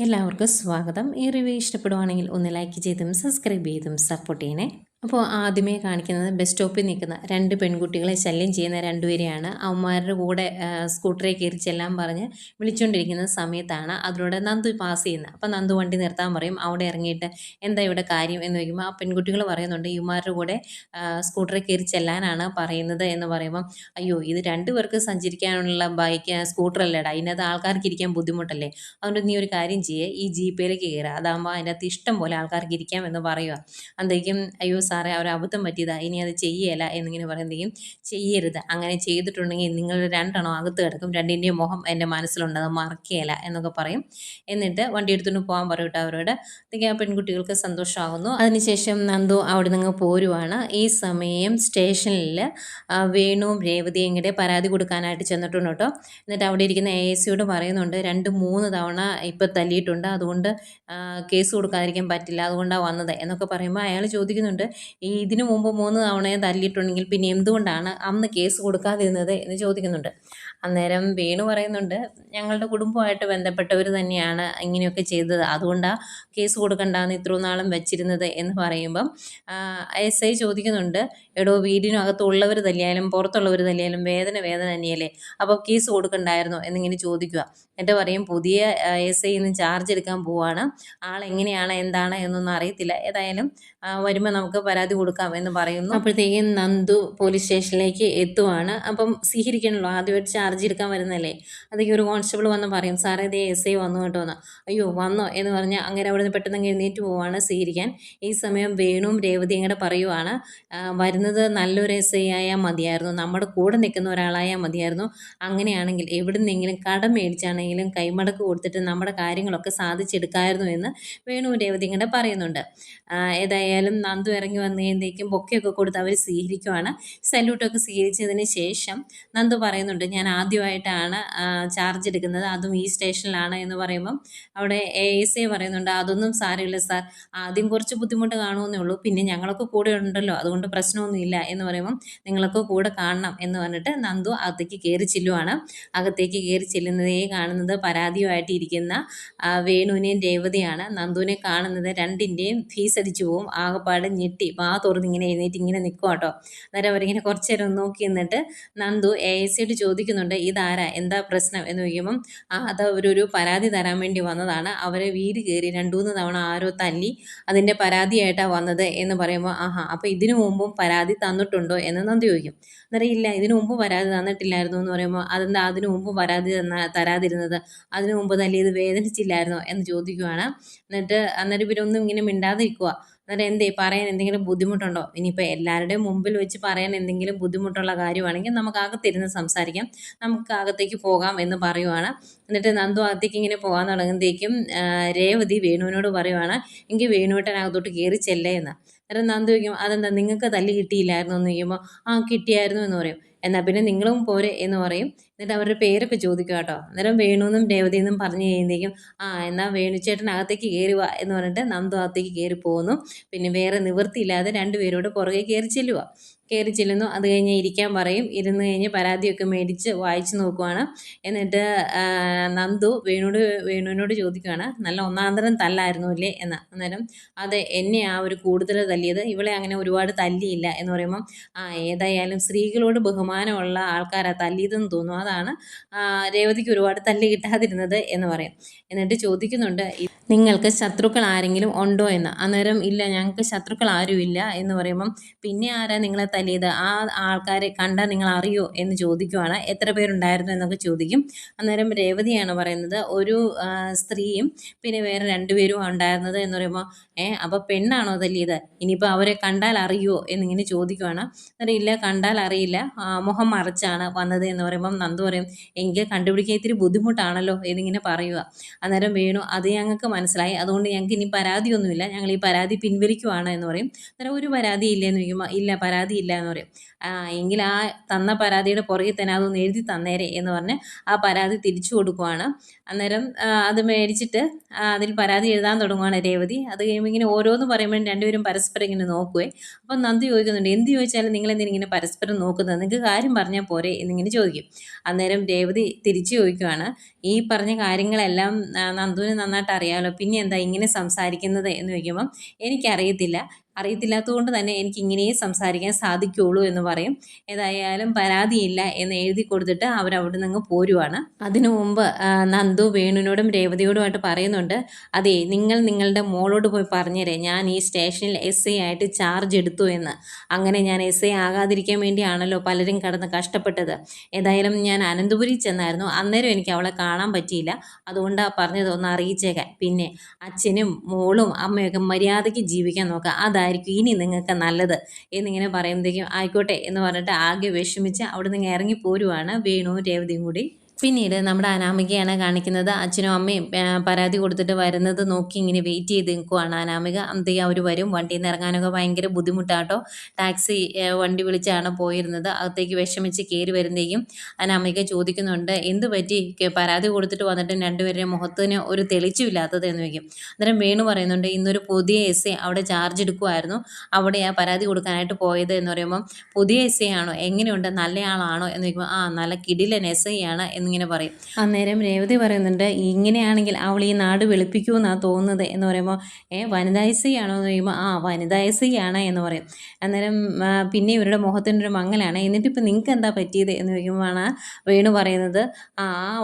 എല്ലാവർക്കും സ്വാഗതം. ഈ റിവ്യൂ ഇഷ്ടപ്പെടുവാണെങ്കിൽ ഒന്ന് ലൈക്ക് ചെയ്തും സബ്സ്ക്രൈബ് ചെയ്തും സപ്പോർട്ട് ചെയ്യണേ. അപ്പോൾ ആദ്യമേ കാണിക്കുന്നത് ബസ് സ്റ്റോപ്പിൽ നിൽക്കുന്ന രണ്ട് പെൺകുട്ടികളെ ശല്യം ചെയ്യുന്ന രണ്ടുപേരെയാണ്. അവന്മാരുടെ കൂടെ സ്കൂട്ടറിൽ കയറി ചെല്ലാൻ പറഞ്ഞ് വിളിച്ചുകൊണ്ടിരിക്കുന്ന സമയത്താണ് അതിലൂടെ നന്ദു പാസ് ചെയ്യുന്നത്. അപ്പോൾ നന്ദു വണ്ടി നിർത്താൻ പറയും. അവിടെ ഇറങ്ങിയിട്ട് എന്താ ഇവിടെ കാര്യം എന്ന് ചോദിക്കുമ്പോൾ ആ പെൺകുട്ടികൾ പറയുന്നുണ്ട് ഇവന്മാരുടെ കൂടെ സ്കൂട്ടറിൽ കയറി ചെല്ലാനാണ് പറയുന്നത് എന്ന് പറയുമ്പം അയ്യോ ഇത് രണ്ടുപേർക്ക് സഞ്ചരിക്കാനുള്ള ബൈക്ക് സ്കൂട്ടറല്ലേടാ, ഇതിനകത്ത് ആൾക്കാർക്ക് ഇരിക്കാൻ ബുദ്ധിമുട്ടല്ലേ, അതുകൊണ്ട് നീ ഒരു കാര്യം ചെയ്യേ, ഈ ജീപ്പയിലേക്ക് കയറുക, അതാകുമ്പോൾ അതിൻ്റെ അകത്ത് ഇഷ്ടം പോലെ ആൾക്കാർക്ക് ഇരിക്കാം എന്ന് പറയുക. അന്തേക്കും അയ്യോ സാറേ ഒരു അബദ്ധം പറ്റിയതാ, ഇനി അത് ചെയ്യല എന്നിങ്ങനെ പറയുന്നതെങ്കിലും ചെയ്യരുത്, അങ്ങനെ ചെയ്തിട്ടുണ്ടെങ്കിൽ നിങ്ങൾ രണ്ടെണ്ണം അകത്ത് കിടക്കും, രണ്ടിൻ്റെയും മുഖം എൻ്റെ മനസ്സിലുണ്ട്, അത് മറക്കുകയില്ല എന്നൊക്കെ പറയും. എന്നിട്ട് വണ്ടി എടുത്തുകൊണ്ട് പോകാൻ പറയട്ടെ അവരോട്. അതൊക്കെ ആ പെൺകുട്ടികൾക്ക് സന്തോഷമാകുന്നു. അതിനുശേഷം നന്ദു അവിടെ നിന്ന് പോരുവാണ്. ഈ സമയം സ്റ്റേഷനിൽ വേണുവും രേവതിയും കൂടെ പരാതി കൊടുക്കാനായിട്ട് ചെന്നിട്ടുണ്ട് കേട്ടോ. എന്നിട്ട് അവിടെ ഇരിക്കുന്ന ASയോട് പറയുന്നുണ്ട് 2-3 തവണ ഇപ്പം തല്ലിയിട്ടുണ്ട്, അതുകൊണ്ട് കേസ് കൊടുക്കാതിരിക്കാൻ പറ്റില്ല, അതുകൊണ്ടാണ് വന്നത് എന്നൊക്കെ പറയുമ്പോൾ അയാൾ ചോദിക്കുന്നുണ്ട് ഇതിനു മുമ്പ് 3 തവണയും തല്ലിയിട്ടുണ്ടെങ്കിൽ പിന്നെ എന്തുകൊണ്ടാണ് അന്ന് കേസ് കൊടുക്കാതിരുന്നത് എന്ന് ചോദിക്കുന്നുണ്ട്. അന്നേരം വേണു പറയുന്നുണ്ട് ഞങ്ങളുടെ കുടുംബമായിട്ട് ബന്ധപ്പെട്ടവർ തന്നെയാണ് ഇങ്ങനെയൊക്കെ ചെയ്തത്, അതുകൊണ്ടാണ് കേസ് കൊടുക്കണ്ടെന്ന് ഇത്രയും നാളും വെച്ചിരുന്നത് എന്ന് പറയുമ്പം SI ചോദിക്കുന്നുണ്ട് എടോ വീടിനകത്തുള്ളവർ തല്ലിയാലും പുറത്തുള്ളവർ തല്ലിയാലും വേദന വേദന തന്നെയല്ലേ, അപ്പോൾ കേസ് കൊടുക്കണ്ടായിരുന്നോ എന്നിങ്ങനെ ചോദിക്കുക. എന്നിട്ട് പറയും പുതിയ SI ഇന്ന് ചാർജ് എടുക്കാൻ പോവാണ്, ആളെങ്ങനെയാണ് എന്താണ് എന്നൊന്നും അറിയത്തില്ല, ഏതായാലും വരുമ്പോൾ നമുക്ക് പരാതി കൊടുക്കാം എന്ന് പറയുന്നു. അപ്പോഴത്തേക്കും നന്ദു പോലീസ് സ്റ്റേഷനിലേക്ക് എത്തുവാണ്. അപ്പം സ്വീകരിക്കണമല്ലോ, ആദ്യമായിട്ട് ചാർജ് എടുക്കാൻ വരുന്നല്ലേ. അതൊക്കെ ഒരു കോൺസ്റ്റബിൾ വന്ന് പറയും സാറേ ഇതേ SI വന്നു കേട്ടോ എന്ന്. അയ്യോ വന്നോ എന്ന് പറഞ്ഞാൽ അങ്ങനെ അവിടെ നിന്ന് പെട്ടെന്ന് എഴുന്നേറ്റ് പോവാണ് സ്വീകരിക്കാൻ. ഈ സമയം വേണുവും രേവതിയും കൂടെ പറയുവാണ് വരുന്നത് നല്ലൊരു SI ആയാൽ മതിയായിരുന്നു, നമ്മുടെ കൂടെ നിൽക്കുന്ന ഒരാളായാൽ മതിയായിരുന്നു, അങ്ങനെയാണെങ്കിൽ എവിടെ നിന്നെങ്കിലും കടം മേടിച്ചാണെങ്കിലും കൈമടക്ക് കൊടുത്തിട്ട് നമ്മുടെ കാര്യങ്ങളൊക്കെ സാധിച്ചെടുക്കാമായിരുന്നു എന്ന് വേണുവും രേവതിയും കൂടെ പറയുന്നുണ്ട്. ഏതായാലും നന്ദു ഇറങ്ങി വന്നു കഴിയുമ്പോഴേക്കും ബൊക്കെയൊക്കെ കൊടുത്ത് അവർ സ്വീകരിക്കുവാണ്. സല്യൂട്ടൊക്കെ സ്വീകരിച്ചതിന് ശേഷം നന്ദു പറയുന്നുണ്ട് ഞാൻ ആദ്യമായിട്ടാണ് ചാർജ് എടുക്കുന്നത്, അതും ഈ സ്റ്റേഷനിലാണ് എന്ന് പറയുമ്പം അവിടെ ASI പറയുന്നുണ്ട് അതൊന്നും സാരമില്ല സാർ, ആദ്യം കുറച്ച് ബുദ്ധിമുട്ട് കാണുമെന്നേ ഉള്ളൂ, പിന്നെ ഞങ്ങളൊക്കെ കൂടെ ഉണ്ടല്ലോ അതുകൊണ്ട് പ്രശ്നമൊന്നുമില്ല എന്ന് പറയുമ്പം നിങ്ങളൊക്കെ കൂടെ കാണണം എന്ന് പറഞ്ഞിട്ട് നന്ദു അകത്തേക്ക് കയറി ചെല്ലുവാണ്. അകത്തേക്ക് കയറി ചെല്ലുന്നതേ കാണുന്നത് പരാതിയുമായിട്ട് ഇരിക്കുന്ന വേണുവിനെയും രേവതിയാണ്. നന്ദുവിനെ കാണുന്നത് രണ്ടിൻ്റെയും ഫീസ് അടിച്ചു പോവും. ആകെപ്പാട് ഞെട്ടി വാ തുറന്ന് ഇങ്ങനെ എഴുന്നേറ്റ് ഇങ്ങനെ നിൽക്കും കേട്ടോ. അന്നേരം അവരിങ്ങനെ കുറച്ച് നേരം നോക്കി നിന്നിട്ട് നന്ദു ASയോട് ചോദിക്കുന്നുണ്ട് ഇതാരാ, എന്താ പ്രശ്നം എന്ന് ചോദിക്കുമ്പം അത് അവരൊരു പരാതി തരാൻ വേണ്ടി വന്നതാണ്, അവരെ വീട് കയറി 2-3 തവണ ആരോ തല്ലി അതിൻ്റെ പരാതിയായിട്ടാണ് വന്നത് എന്ന് പറയുമ്പോൾ ആഹാ അപ്പോൾ ഇതിനു മുമ്പും പരാതി തന്നിട്ടുണ്ടോ എന്ന് നന്ദി ചോദിക്കും. അന്നേരം ഇല്ല ഇതിനു മുമ്പ് പരാതി തന്നിട്ടില്ലായിരുന്നു എന്ന് പറയുമ്പോൾ അതെന്താ അതിനു മുമ്പ് പരാതി തരാതിരുന്നത്, അതിനു മുമ്പ് തല്ലിയത് വേദനിച്ചില്ലായിരുന്നോ എന്ന് ചോദിക്കുവാണ്. അന്നേരം ഇവരൊന്നും ഇങ്ങനെ മിണ്ടാതിരിക്കുക. അന്നേരം എന്തേ പറയാൻ എന്തെങ്കിലും ബുദ്ധിമുട്ടുണ്ടോ, ഇനിയിപ്പോൾ എല്ലാവരുടെയും മുമ്പിൽ വെച്ച് പറയാൻ എന്തെങ്കിലും ബുദ്ധിമുട്ടുള്ള കാര്യമാണെങ്കിൽ നമുക്ക് അകത്തിരുന്ന് സംസാരിക്കാം, നമുക്ക് അകത്തേക്ക് പോകാം എന്ന് പറയുവാണ്. എന്നിട്ട് നന്ദു അകത്തേക്ക് ഇങ്ങനെ പോകാൻ തുടങ്ങുമ്പോഴത്തേക്കും രേവതി വേണുവിനോട് പറയുവാണ് എങ്കിൽ വേണുവേട്ടനകത്തോട്ട് കയറി ചെല്ലേ എന്ന്. അന്നേരം നന്ദു ചോദിക്കും അതെന്താ നിങ്ങൾക്ക് തല്ല് കിട്ടിയില്ലായിരുന്നു എന്ന് ചോദിക്കുമ്പോൾ കിട്ടിയായിരുന്നു എന്ന് പറയും. എന്നാൽ പിന്നെ നിങ്ങളും പോരെ എന്ന് പറയും. എന്നിട്ട് അവരുടെ പേരൊക്കെ ചോദിക്കുക കേട്ടോ. അന്നേരം വേണുവെന്നും രേവതിയെന്നും പറഞ്ഞു കഴിയുമ്പോഴേക്കും എന്നാൽ വേണുചേട്ടൻ അകത്തേക്ക് കയറി വാ എന്ന് പറഞ്ഞിട്ട് നന്ദു അകത്തേക്ക് കയറി പോകുന്നു. പിന്നെ വേറെ നിവൃത്തിയില്ലാതെ രണ്ടുപേരോട് പുറകെ കയറി ചെല്ലുന്നു. അത് കഴിഞ്ഞ് ഇരിക്കാൻ പറയും. ഇരുന്ന് കഴിഞ്ഞ് പരാതിയൊക്കെ മേടിച്ച് വായിച്ച് നോക്കുവാണ്. എന്നിട്ട് നന്ദു വേണുവിനോട് ചോദിക്കുകയാണ് നല്ല ഒന്നാന്തരം തല്ലായിരുന്നു അല്ലേ എന്ന്. അന്നേരം അതെ എന്നെ ഒരു കൂടുതൽ തല്ലിയത്, ഇവളെ അങ്ങനെ ഒരുപാട് തല്ലിയില്ല എന്ന് പറയുമ്പം ഏതായാലും സ്ത്രീകളോട് ബഹുമാനമുള്ള ആൾക്കാരാണ് തല്ലിയതെന്ന് തോന്നുന്നു, അതാണ് രേവതിക്ക് ഒരുപാട് തല്ല് കിട്ടാതിരുന്നത് എന്ന് പറയും. എന്നിട്ട് ചോദിക്കുന്നുണ്ട് നിങ്ങൾക്ക് ശത്രുക്കൾ ആരെങ്കിലും ഉണ്ടോ എന്ന്. അന്നേരം ഇല്ല ഞങ്ങൾക്ക് ശത്രുക്കൾ ആരുമില്ല എന്ന് പറയുമ്പം പിന്നെ ആരാ നിങ്ങളെ തല്ലിയത്, ആ ആൾക്കാരെ കണ്ടാൽ നിങ്ങൾ അറിയോ എന്ന് ചോദിക്കുവാണ്. എത്ര പേരുണ്ടായിരുന്നു എന്നൊക്കെ ചോദിക്കും. അന്നേരം രേവതിയാണ് പറയുന്നത് ഒരു സ്ത്രീയും പിന്നെ വേറെ 2 പേരും ഉണ്ടായിരുന്നത് എന്ന് പറയുമ്പോൾ അപ്പോൾ പെണ്ണാണോ തല്ലിയത്, ഇനിയിപ്പോൾ അവരെ കണ്ടാൽ അറിയുമോ എന്നിങ്ങനെ ചോദിക്കുവാണ്. അന്നേരം ഇല്ല കണ്ടാൽ അറിയില്ല, മുഖം മറച്ചാണ് വന്നത് എന്ന് പറയുമ്പം നന്ദു പറയും എങ്കിൽ കണ്ടുപിടിക്കാൻ ഇത്തിരി ബുദ്ധിമുട്ടാണല്ലോ എന്നിങ്ങനെ പറയുക. അന്നേരം വേണു അത് ഞങ്ങൾക്ക് മനസ്സിലായി, അതുകൊണ്ട് ഞങ്ങൾക്ക് ഇനി പരാതിയൊന്നുമില്ല, ഞങ്ങൾ ഈ പരാതി പിൻവലിക്കുവാണ് എന്ന് പറയും. അന്നേരം ഒരു പരാതി ഇല്ലെന്ന് ചോദിക്കുമ്പോൾ ഇല്ല പരാതി ഇല്ല എന്ന് പറയും. എങ്കിൽ ആ തന്ന പരാതിയുടെ പുറകിൽ തന്നെ അതൊന്ന് എഴുതി തന്നേരെ എന്ന് പറഞ്ഞ് ആ പരാതി തിരിച്ചു കൊടുക്കുവാണ്. അന്നേരം അത് മേടിച്ചിട്ട് അതിൽ പരാതി എഴുതാൻ തുടങ്ങുവാണ് രേവതി. അത് കഴിയുമ്പോൾ ഇങ്ങനെ ഓരോന്ന് പറയുമ്പോഴും രണ്ടുപേരും പരസ്പരം ഇങ്ങനെ നോക്കുവേ. അപ്പം നന്ദി ചോദിക്കുന്നുണ്ട്, എന്ത് ചോദിച്ചാലും നിങ്ങളെന്തിനാ ഇങ്ങനെ പരസ്പരം നോക്കുന്നത്, നിങ്ങൾക്ക് കാര്യം പറഞ്ഞാൽ പോരെ എന്നിങ്ങനെ ചോദിക്കും. അന്നേരം രേവതി തിരിച്ചു ചോദിക്കുവാണ്, ഈ പറഞ്ഞ കാര്യങ്ങളെല്ലാം നന്ദുവിന് നന്നായിട്ട് അറിയാമല്ലോ, പിന്നെ എന്താ ഇങ്ങനെ സംസാരിക്കുന്നത് എന്ന് ചോദിക്കുമ്പം അറിയത്തില്ലാത്തത് കൊണ്ട് തന്നെ എനിക്ക് ഇങ്ങനെയേ സംസാരിക്കാൻ സാധിക്കുകയുള്ളൂ എന്ന് പറയും. ഏതായാലും പരാതിയില്ല എന്ന് എഴുതി കൊടുത്തിട്ട് അവരവിടെ നിന്ന് പോരുവാണ്. അതിനു മുമ്പ് നന്ദു വേണുവിനോടും രേവതിയോടുമായിട്ട് പറയുന്നുണ്ട്, അതെ നിങ്ങൾ നിങ്ങളുടെ മോളോട് പോയി പറഞ്ഞേരെ ഞാൻ ഈ സ്റ്റേഷനിൽ SI ആയിട്ട് ചാർജ് എടുത്തു എന്ന്. അങ്ങനെ ഞാൻ SI ആകാതിരിക്കാൻ വേണ്ടിയാണല്ലോ പലരും കടന്ന് കഷ്ടപ്പെട്ടത്. ഏതായാലും ഞാൻ അനന്തപുരി ചെന്നായിരുന്നു, അന്നേരം എനിക്ക് അവളെ കാണാൻ പറ്റിയില്ല, അതുകൊണ്ടാണ് പറഞ്ഞത് ഒന്ന് അറിയിച്ചേക്കാൻ. പിന്നെ അച്ഛനും മോളും അമ്മയൊക്കെ മര്യാദയ്ക്ക് ജീവിക്കാൻ നോക്കുക, അതായിരിക്കും ഇനി നിങ്ങൾക്ക് നല്ലത് എന്നിങ്ങനെ പറയുമ്പോഴത്തേക്കും ആയിക്കോട്ടെ എന്ന് പറഞ്ഞിട്ട് ആകെ വിഷമിച്ച് അവിടെ നിന്ന് ഇറങ്ങി പോരുവാണ് വേണുവും രേവതിയും കൂടി. പിന്നീട് നമ്മുടെ അനാമികയാണ് കാണിക്കുന്നത്. അച്ഛനും അമ്മയും പരാതി കൊടുത്തിട്ട് വരുന്നത് നോക്കി ഇങ്ങനെ വെയിറ്റ് ചെയ്ത് നിൽക്കുവാണ് അനാമിക. അന്നത്തേക്ക് അവർ വരും. വണ്ടിയിൽ നിന്ന് ഇറങ്ങാനൊക്കെ ഭയങ്കര ബുദ്ധിമുട്ടാട്ടോ. ടാക്സി വണ്ടി വിളിച്ചാണ് പോയിരുന്നത്. അകത്തേക്ക് വിഷമിച്ച് കയറി വരുന്നതേക്കും അനാമിക ചോദിക്കുന്നുണ്ട്, എന്ത് പറ്റി പരാതി കൊടുത്തിട്ട് വന്നിട്ട് രണ്ടുപേരുടെ മുഖത്തിന് ഒരു തെളിച്ചുമില്ലാത്തത് എന്ന് വയ്ക്കും. അന്നേരം വേണു പറയുന്നുണ്ട്, ഇന്നൊരു പുതിയ SI അവിടെ ചാർജ് എടുക്കുമായിരുന്നു, അവിടെയാണ് പരാതി കൊടുക്കാനായിട്ട് പോയത് എന്ന് പറയുമ്പം പുതിയ SI ആണോ, എങ്ങനെയുണ്ട്, നല്ലയാളാണോ എന്ന് ചോദിക്കുമ്പോൾ നല്ല കിടിലൻ SI ആണ് എന്നിങ്ങനെ പറയും. അന്നേരം രേവതി പറയുന്നുണ്ട്, ഇങ്ങനെയാണെങ്കിൽ അവൾ ഈ നാട് വെളുപ്പിക്കുമെന്നാണ് തോന്നുന്നത് എന്ന് പറയുമ്പോൾ വനിതാ SI ആണോ എന്ന് ചോദിക്കുമ്പോൾ വനിതാ SI ആണ് എന്ന് പറയും. അന്നേരം പിന്നെ ഇവരുടെ മുഖത്തിനൊരു മങ്ങലാണ്. എന്നിട്ടിപ്പോൾ നിങ്ങൾക്ക് എന്താ പറ്റിയത് എന്ന് ചോദിക്കുമ്പോഴാണ് വേണു പറയുന്നത്,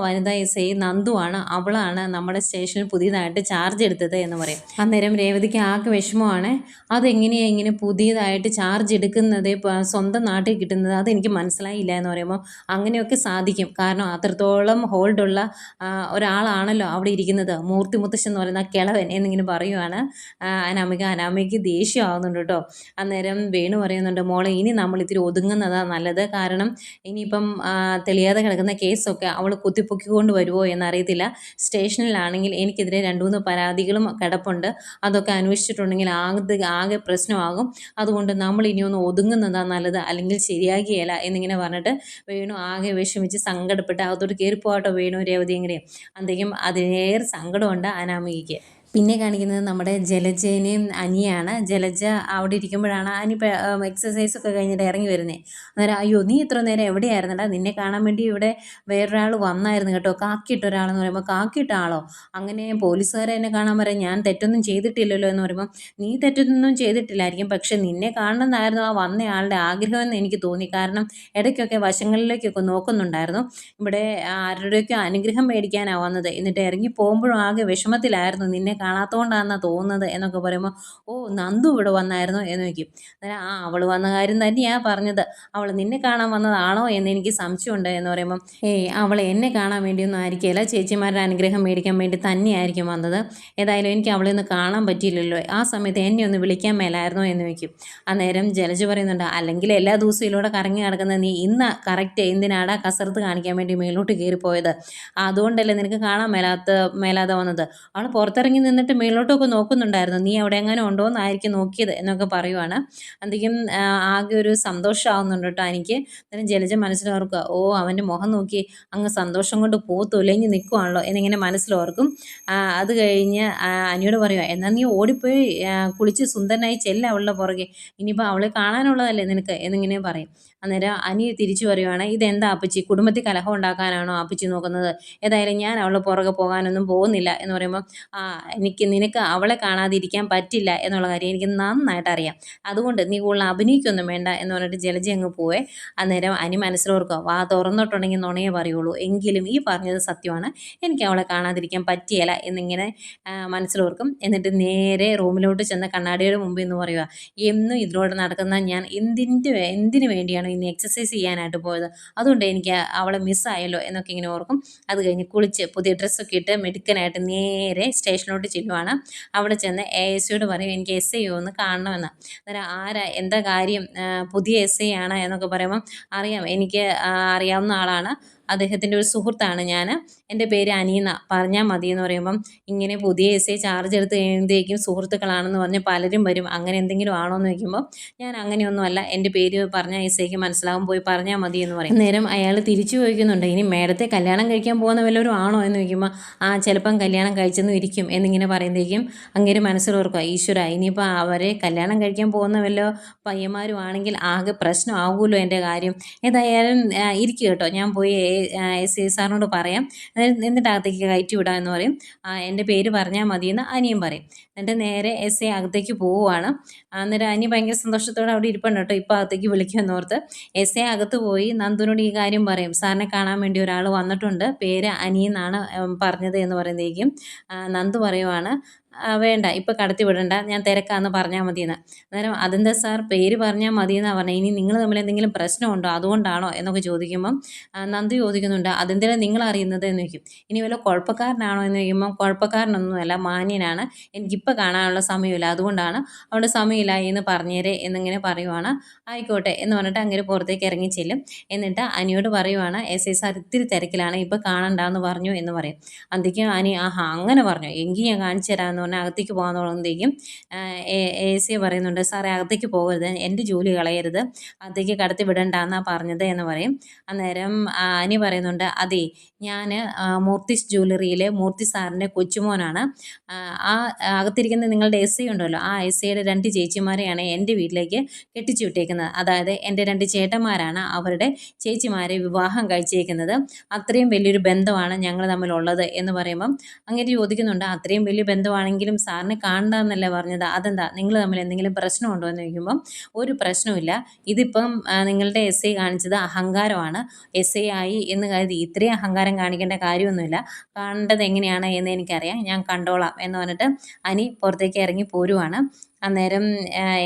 വനിതാ SI നന്ദുവാണ്, അവളാണ് നമ്മുടെ സ്റ്റേഷനിൽ പുതിയതായിട്ട് ചാർജ് എടുത്തത് എന്ന് പറയും. അന്നേരം രേവതിക്ക് ആകെ വിഷമമാണ്. അതെങ്ങനെയാണ് ഇങ്ങനെ പുതിയതായിട്ട് ചാർജ് എടുക്കുന്നത്, സ്വന്തം നാട്ടിൽ കിട്ടുന്നത്, അതെനിക്ക് മനസ്സിലായില്ല എന്ന് പറയുമ്പോൾ അങ്ങനെയൊക്കെ സാധിക്കും, കാരണം അത്രത്തോളം ഹോൾഡുള്ള ഒരാളാണല്ലോ അവിടെ ഇരിക്കുന്നത്, മൂർത്തി മുത്തശ്ശൻ എന്ന് പറയുന്ന കിളവൻ എന്നിങ്ങനെ പറയുവാണ് അനാമികയ്ക്ക് ദേഷ്യമാവുന്നുണ്ട് കേട്ടോ. അന്നേരം വേണു പറയുന്നുണ്ട്, മോളെ ഇനി നമ്മൾ ഇത്തിരി ഒതുങ്ങുന്നതാണ് നല്ലത്, കാരണം ഇനിയിപ്പം തെളിയാതെ കിടക്കുന്ന കേസൊക്കെ അവൾ കുത്തിപ്പൊക്കിക്കൊണ്ട് വരുമോ എന്നറിയത്തില്ല. സ്റ്റേഷനിലാണെങ്കിൽ എനിക്കെതിരെ 2-3 പരാതികളും കിടപ്പുണ്ട്, അതൊക്കെ അന്വേഷിച്ചിട്ടുണ്ടെങ്കിൽ ആകെ പ്രശ്നമാകും, അതുകൊണ്ട് നമ്മൾ ഇനി ഒന്ന് ഒതുങ്ങുന്നതാണ് നല്ലത്, അല്ലെങ്കിൽ ശരിയാകിയല്ല എന്നിങ്ങനെ പറഞ്ഞിട്ട് വേണു ആകെ വിഷമിച്ച് സങ്കടപ്പെട്ട് അകത്തോട്ട് കയറിപ്പോകട്ടോ വേണു രേവതിയും കൂടെ. അന്തേക്കും അതിനേറെ സങ്കടമുണ്ട് അനാമികയ്ക്ക്. പിന്നെ കാണിക്കുന്നത് നമ്മുടെ ജലജേനെയും അനിയാണ്. ജലജ അവിടെ ഇരിക്കുമ്പോഴാണ് അനി എക്സസൈസൊക്കെ കഴിഞ്ഞിട്ട് ഇറങ്ങി വരുന്നത്. അന്നേരം അയ്യോ നീ ഇത്ര നേരം എവിടെയായിരുന്നടാ, നിന്നെ കാണാൻ വേണ്ടി ഇവിടെ വേറൊരാൾ വന്നായിരുന്നു കേട്ടോ, കാക്കിയിട്ട ഒരാളെന്ന് പറയുമ്പോൾ കാക്കിയിട്ട ആളോ, അങ്ങനെ പോലീസുകാരെ എന്നെ കാണാൻ പറയാം, ഞാൻ തെറ്റൊന്നും ചെയ്തിട്ടില്ലല്ലോ എന്ന് പറയുമ്പം നീ തെറ്റൊന്നും ചെയ്തിട്ടില്ലായിരിക്കും, പക്ഷെ നിന്നെ കാണണമെന്നായിരുന്നു ആ വന്നയാളുടെ ആഗ്രഹമെന്ന് എനിക്ക് തോന്നി, കാരണം ഇടയ്ക്കൊക്കെ വശങ്ങളിലേക്കൊക്കെ നോക്കുന്നുണ്ടായിരുന്നു, ഇവിടെ ആരുടെയൊക്കെ അനുഗ്രഹം മേടിക്കാനാണ് വന്നത്, എന്നിട്ട് ഇറങ്ങി പോകുമ്പോഴും ആകെ വിഷമത്തിലായിരുന്നു, നിന്നെ കാണാത്തതുകൊണ്ടാണെന്നാണ് തോന്നുന്നത് എന്നൊക്കെ പറയുമ്പോൾ നന്ദു ഇവിടെ വന്നായിരുന്നു എന്ന് ചോദിക്കും. അന്നേരം അവൾ വന്ന കാര്യം തന്നെയാണ് പറഞ്ഞത്, അവൾ നിന്നെ കാണാൻ വന്നതാണോ എന്ന് എനിക്ക് സംശയമുണ്ട് എന്ന് പറയുമ്പം അവൾ എന്നെ കാണാൻ വേണ്ടിയൊന്നും ആയിരിക്കില്ല, ചേച്ചിമാരുടെ അനുഗ്രഹം മേടിക്കാൻ വേണ്ടി തന്നെയായിരിക്കും വന്നത്, ഏതായാലും എനിക്ക് അവളെ ഒന്ന് കാണാൻ പറ്റിയില്ലല്ലോ, ആ സമയത്ത് എന്നെ ഒന്ന് വിളിക്കാൻ മേലായിരുന്നോ എന്ന് ചോദിക്കും. അന്നേരം ജലജ പറയുന്നുണ്ട്, അല്ലെങ്കിൽ എല്ലാ ദിവസവും ഇതിലൂടെ കറങ്ങി നടക്കുന്ന നീ ഇന്ന് കറക്റ്റ് എന്തിനാടാ കസരത്ത് കാണിക്കാൻ വേണ്ടി മേലോട്ട് കയറിപ്പോയത്, അതുകൊണ്ടല്ലേ നിനക്ക് കാണാൻ മേലാതെ വന്നത്, അവൾ പുറത്തിറങ്ങി നിന്നിട്ട് മേലോട്ടൊക്കെ നോക്കുന്നുണ്ടായിരുന്നു, നീ അവിടെ എങ്ങനെ ഉണ്ടോ എന്നായിരിക്കും നോക്കിയത് എന്നൊക്കെ പറയുവാണ്. അധികം ആകെ ഒരു സന്തോഷമാവുന്നുണ്ട് കേട്ടോ എനിക്ക്. അന്നേരം ജലജ മനസ്സിലോർക്കുക, അവൻ്റെ മുഖം നോക്കി അങ്ങ് സന്തോഷം കൊണ്ട് തൊലഞ്ഞ് നിൽക്കുവാണല്ലോ എന്നിങ്ങനെ മനസ്സിലോർക്കും. അത് കഴിഞ്ഞ് അനിയോട് പറയുക, എന്നാൽ നീ ഓടിപ്പോയി കുളിച്ച് സുന്ദരനായി ചെല്ല അവളുടെ പുറകെ, ഇനിയിപ്പോൾ അവളെ കാണാനുള്ളതല്ലേ നിനക്ക് എന്നിങ്ങനെ പറയും. അന്നേരം അനി തിരിച്ചു പറയുവാണ്, ഇതെന്താ അപ്പച്ചി, കുടുംബത്തിൽ കലഹം ഉണ്ടാക്കാനാണോ അപ്പച്ചി നോക്കുന്നത്, ഏതായാലും ഞാൻ അവളുടെ പുറകെ പോകാനൊന്നും പോകുന്നില്ല എന്ന് പറയുമ്പോൾ നിനക്ക് അവളെ കാണാതിരിക്കാൻ പറ്റില്ല എന്നുള്ള കാര്യം എനിക്ക് നന്നായിട്ട് അറിയാം, അതുകൊണ്ട് നീ കൂടുതൽ അഭിനയിക്കൊന്നും വേണ്ട എന്ന് പറഞ്ഞിട്ട് ജലജ അങ്ങ് പോവേ. അന്നേരം അനി മനസ്സിലോർക്കുക, വാ തുറന്നിട്ടുണ്ടെങ്കിൽ നുണയെ പറയുള്ളൂ, എങ്കിലും ഈ പറഞ്ഞത് സത്യമാണ്, എനിക്ക് അവളെ കാണാതിരിക്കാൻ പറ്റിയല്ല എന്നിങ്ങനെ മനസ്സിലോർക്കും. എന്നിട്ട് നേരെ റൂമിലോട്ട് ചെന്ന് കണ്ണാടിയുടെ മുമ്പിൽ നിന്ന് പറയുക, എന്നും ഇതിലൂടെ നടക്കുന്ന ഞാൻ എന്തിനു വേണ്ടിയാണ് ഇന്ന് എക്സസൈസ് ചെയ്യാനായിട്ട് പോയത്, അതുകൊണ്ട് എനിക്ക് അവളെ മിസ്സായല്ലോ എന്നൊക്കെ ഇങ്ങനെ ഓർക്കും. അത് കഴിഞ്ഞ് കുളിച്ച് പുതിയ ഡ്രസ്സൊക്കെ ഇട്ട് മെടുക്കനായിട്ട് നേരെ സ്റ്റേഷനിലോട്ട് ചെല്ലുവാണ്. അവിടെ ചെന്ന് ASIയോട് പറയും, എനിക്ക് SI ഒന്ന് കാണണമെന്ന്. അന്നേരം എന്താ കാര്യം, പുതിയ SI ആണ് എന്നൊക്കെ പറയുമ്പം അറിയാം, എനിക്ക് അറിയാവുന്ന ആളാണ്, അദ്ദേഹത്തിൻ്റെ ഒരു സുഹൃത്താണ് ഞാൻ, എൻ്റെ പേര് അനീന, പറഞ്ഞാൽ മതി എന്ന് പറയുമ്പം ഇങ്ങനെ പുതിയ എസ് ഐ ചാർജ് എടുത്ത് കഴിയുമ്പോഴത്തേക്കും സുഹൃത്തുക്കളാണെന്ന് പറഞ്ഞ് പലരും വരും, അങ്ങനെ എന്തെങ്കിലും ആണോ എന്ന് ചോദിക്കുമ്പോൾ ഞാൻ അങ്ങനെയൊന്നുമല്ല, എൻ്റെ പേര് പറഞ്ഞാൽ എസ് ഐക്ക് മനസ്സിലാവും, പോയി പറഞ്ഞാൽ മതി എന്ന് പറയും. നേരം അയാൾ തിരിച്ചു ചോദിക്കുന്നുണ്ട്, ഇനി മേഡത്തെ കല്യാണം കഴിക്കാൻ പോകുന്ന വല്ലവരും ആണോ എന്ന് ചോദിക്കുമ്പോൾ ചിലപ്പം കല്യാണം കഴിച്ചെന്നും ഇരിക്കും എന്നിങ്ങനെ പറയുമ്പോഴേക്കും അങ്ങേര് മനസ്സിലോർക്കുക, ഈശ്വര ഇനിയിപ്പോൾ അവരെ കല്യാണം കഴിക്കാൻ പോകുന്ന വല്ല പയ്യന്മാരും ആണെങ്കിൽ ആകെ പ്രശ്നമാകുമല്ലോ എൻ്റെ കാര്യം. ഏതായാലും ഇരിക്കുക കേട്ടോ, ഞാൻ പോയി എസ് ഐ സാറിനോട് പറയാം, എന്നിട്ട് അകത്തേക്ക് കയറ്റി വിടാം എന്ന് പറയും. എൻ്റെ പേര് പറഞ്ഞാൽ മതിയെന്ന് അനിയും പറയും. എന്നിട്ട് നേരെ എസ് ഐ അകത്തേക്ക് പോവുകയാണ്. അന്നേരം അനി ഭയങ്കര സന്തോഷത്തോടെ അവിടെ ഇരിപ്പുണ്ട് കേട്ടോ, ഇപ്പോൾ അകത്തേക്ക് വിളിക്കുമെന്നോർത്ത്. എസ് ഐ അകത്ത് പോയി നന്ദുവിനോട് ഈ കാര്യം പറയും, സാറിനെ കാണാൻ വേണ്ടി ഒരാൾ വന്നിട്ടുണ്ട്, പേര് അനി എന്നാണ് പറഞ്ഞത് എന്ന് പറയുന്നതേക്കും നന്ദു പറയുവാണ്, വേണ്ട ഇപ്പോൾ കടത്തി വിടണ്ട, ഞാൻ തിരക്കാന്ന് പറഞ്ഞാൽ മതിയെന്ന്. അന്നേരം അതെന്താ സാർ പേര് പറഞ്ഞാൽ മതിയെന്നാണ് പറഞ്ഞത്, ഇനി നിങ്ങൾ തമ്മിൽ എന്തെങ്കിലും പ്രശ്നമുണ്ടോ അതുകൊണ്ടാണോ എന്നൊക്കെ ചോദിക്കുമ്പം നന്ദു ചോദിക്കുന്നുണ്ട്, അതെന്തിനാണ് നിങ്ങൾ അറിയുന്നത് എന്ന് ചോദിക്കും. ഇനി വല്ല കുഴപ്പക്കാരനാണോ എന്ന് ചോദിക്കുമ്പം കുഴപ്പക്കാരനൊന്നുമല്ല, മാന്യനാണ്, എനിക്കിപ്പോൾ കാണാനുള്ള സമയമില്ല, അതുകൊണ്ടാണ്, അവിടെ സമയമില്ല എന്ന് പറഞ്ഞേരെ എന്നിങ്ങനെ പറയുവാണ്. ആയിക്കോട്ടെ എന്ന് പറഞ്ഞിട്ട് അങ്ങനെ പുറത്തേക്ക് ഇറങ്ങി ചെല്ലും. എന്നിട്ട് അനിയോട് പറയുവാണ്, എസ് ഐ സാർ ഇത്തിരി തിരക്കിലാണ്, ഇപ്പോൾ കാണണ്ടെന്ന് പറഞ്ഞു എന്ന് പറയും. അന്തിക്കും അനി അങ്ങനെ പറഞ്ഞു, എങ്കിൽ ഞാൻ കാണിച്ചു തരാമെന്ന് പറഞ്ഞാൽ അകത്തേക്ക് പോകാൻ തുടങ്ങുമ്പോഴത്തേക്കും എ സി പറയുന്നുണ്ട്, സാറേ അകത്തേക്ക് പോകരുത്, എൻ്റെ ജോലി കളയരുത്, അകത്തേക്ക് കടത്തി വിടണ്ടെന്നാണ് പറഞ്ഞത് എന്ന് പറയും. അന്നേരം അനി പറയുന്നുണ്ട്, അതെ ഞാൻ മൂർത്തിസ് ജ്വല്ലറിയിലെ മൂർത്തി സാറിൻ്റെ കൊച്ചുമോനാണ്, അകത്തിരിക്കുന്ന നിങ്ങളുടെ എസ് ഐ ഉണ്ടല്ലോ, ആ എസ് ഐയുടെ 2 ചേച്ചിമാരെയാണ് എൻ്റെ വീട്ടിലേക്ക് കെട്ടിച്ചു വിട്ടേക്കുന്നത്, അതായത് എൻ്റെ 2 ചേട്ടന്മാരാണ് അവരുടെ ചേച്ചിമാരെ വിവാഹം കഴിച്ചേക്കുന്നത്, അത്രയും വലിയൊരു ബന്ധമാണ് ഞങ്ങൾ തമ്മിലുള്ളത് എന്ന് പറയുമ്പം അങ്ങനെ ചോദിക്കുന്നുണ്ട്, അത്രയും വലിയ ബന്ധമാണെങ്കിലും സാറിനെ കാണണ്ടെന്നല്ലേ പറഞ്ഞത്, അതെന്താ നിങ്ങൾ തമ്മിൽ എന്തെങ്കിലും പ്രശ്നമുണ്ടോ എന്ന് ചോദിക്കുമ്പം ഒരു പ്രശ്നമില്ല, ഇതിപ്പം നിങ്ങളുടെ എസ് ഐ കാണിച്ചത് അഹങ്കാരമാണ്, എസ് ഐ ആയി എന്ന് കരുതി ഇത്രയും അഹങ്കാരം കാണിക്കേണ്ട കാര്യമൊന്നുമില്ല, കാണേണ്ടത് എങ്ങനെയാണ് എന്ന് എനിക്കറിയാം, ഞാൻ കണ്ടോളാം എന്ന് പറഞ്ഞിട്ട് അനി പുറത്തേക്ക് ഇറങ്ങി പോരുവാണ്. അന്നേരം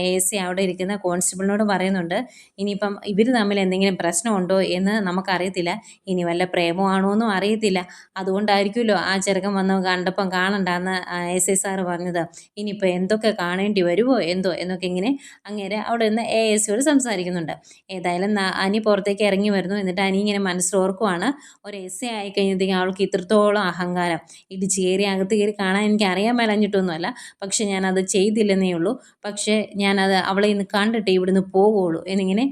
എ സി അവിടെ ഇരിക്കുന്ന കോൺസ്റ്റബിളിനോട് പറയുന്നുണ്ട്, ഇനിയിപ്പം ഇവർ തമ്മിൽ എന്തെങ്കിലും പ്രശ്നമുണ്ടോ എന്ന് നമുക്കറിയത്തില്ല, ഇനി വല്ല പ്രേമമാണോ എന്നും അറിയത്തില്ല, അതുകൊണ്ടായിരിക്കുമല്ലോ ആ ചെറുക്കൻ വന്ന് കണ്ടപ്പം കാണണ്ടെന്ന് എസ് ഐ സാറ് പറഞ്ഞത്, ഇനിയിപ്പോൾ എന്തൊക്കെ കാണേണ്ടി വരുമോ എന്തോ എന്നൊക്കെ ഇങ്ങനെ അങ്ങേരെ അവിടെ നിന്ന് എ എസ് സിയോട് സംസാരിക്കുന്നുണ്ട്. ഏതായാലും അനി പുറത്തേക്ക് ഇറങ്ങി വരുന്നു. എന്നിട്ട് അനി ഇങ്ങനെ മനസ്സിലോർക്കുവാണ്, ഒരു എസ് ഐ ആയി കഴിഞ്ഞപ്പോഴത്തേക്കും അവൾക്ക് ഇത്രത്തോളം അഹങ്കാരം, ഇടിച്ച് കയറി അകത്ത് കയറി കാണാൻ എനിക്ക് അറിയാൻ മേലഞ്ഞിട്ടൊന്നുമല്ല, പക്ഷെ ഞാനത് ചെയ്തില്ലെന്നേ ഉള്ളൂ, പക്ഷേ ഞാനത് അവളെ ഇന്ന് കണ്ടിട്ട് ഇവിടുന്ന് പോകുള്ളൂ എന്നിങ്ങനെ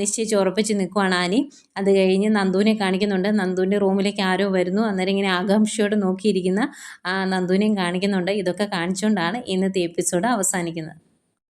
നിശ്ചയിച്ച് ഉറപ്പിച്ച് നിൽക്കുവാണ് ആനി. അത് കഴിഞ്ഞ് നന്ദുവിനെ കാണിക്കുന്നുണ്ട്, നന്ദുവിൻ്റെ റൂമിലേക്ക് ആരോ വരുന്നു. അന്നേരം ഇങ്ങനെ ആകാംക്ഷയോട് നോക്കിയിരിക്കുന്ന നന്ദുവിനെയും കാണിക്കുന്നുണ്ട്. ഇതൊക്കെ കാണിച്ചുകൊണ്ടാണ് ഇന്നത്തെ എപ്പിസോഡ് അവസാനിക്കുന്നത്.